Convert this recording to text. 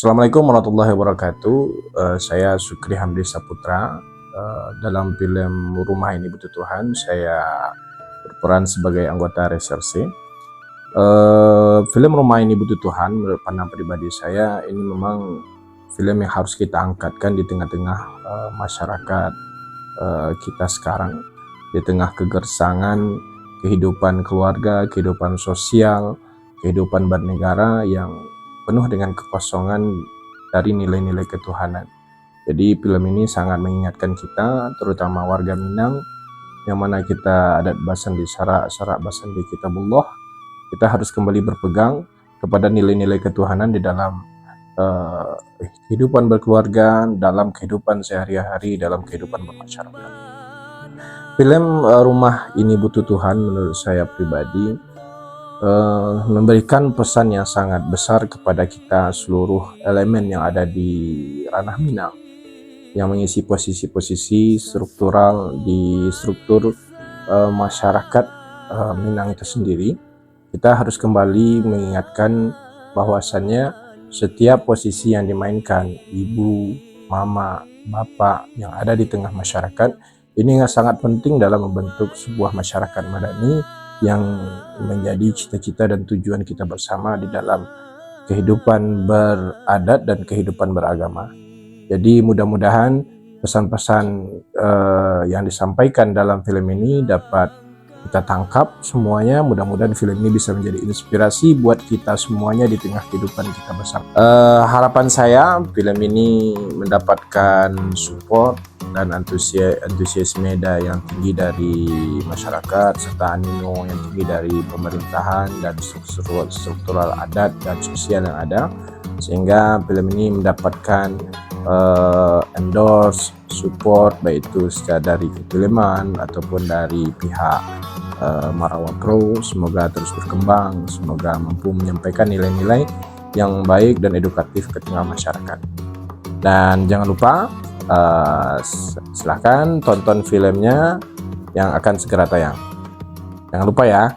Assalamualaikum warahmatullahi wabarakatuh. Saya Sukri Hamdi Saputra. Dalam film Rumah Ini Butuh Tuhan, saya berperan sebagai anggota reserse. Film Rumah Ini Butuh Tuhan, menurut pandang pribadi saya, ini memang film yang harus kita angkatkan di tengah-tengah masyarakat kita sekarang, di tengah kegersangan kehidupan keluarga, kehidupan sosial, kehidupan bernegara yang penuh dengan kekosongan dari nilai-nilai ketuhanan. Jadi film ini sangat mengingatkan kita, terutama warga Minang, yang mana kita adat Basandi syarak Basandi Kitabullah. Kita harus kembali berpegang kepada nilai-nilai ketuhanan di dalam kehidupan berkeluarga, dalam kehidupan sehari-hari, dalam kehidupan bermasyarakat. Film Rumah Ini Butuh Tuhan menurut saya pribadi memberikan pesan yang sangat besar kepada kita seluruh elemen yang ada di ranah Minang, yang mengisi posisi-posisi struktural di struktur masyarakat Minang itu sendiri. Kita harus kembali mengingatkan bahwasannya setiap posisi yang dimainkan ibu, mama, bapak yang ada di tengah masyarakat ini sangat penting dalam membentuk sebuah masyarakat madani yang menjadi cita-cita dan tujuan kita bersama di dalam kehidupan beradat dan kehidupan beragama. Jadi mudah-mudahan pesan-pesan yang disampaikan dalam film ini dapat kita tangkap semuanya. Mudah-mudahan film ini bisa menjadi inspirasi buat kita semuanya di tengah kehidupan kita bersama. Harapan saya film ini mendapatkan support dan antusiasme yang tinggi dari masyarakat serta animo yang tinggi dari pemerintahan dan struktural adat dan sosial yang ada, sehingga film ini mendapatkan endorse, support baik itu secara dari kefilman ataupun dari pihak Marawa Pro. Semoga terus berkembang, semoga mampu menyampaikan nilai-nilai yang baik dan edukatif ke tengah masyarakat. Dan jangan lupa silahkan tonton filmnya yang akan segera tayang. Jangan lupa ya.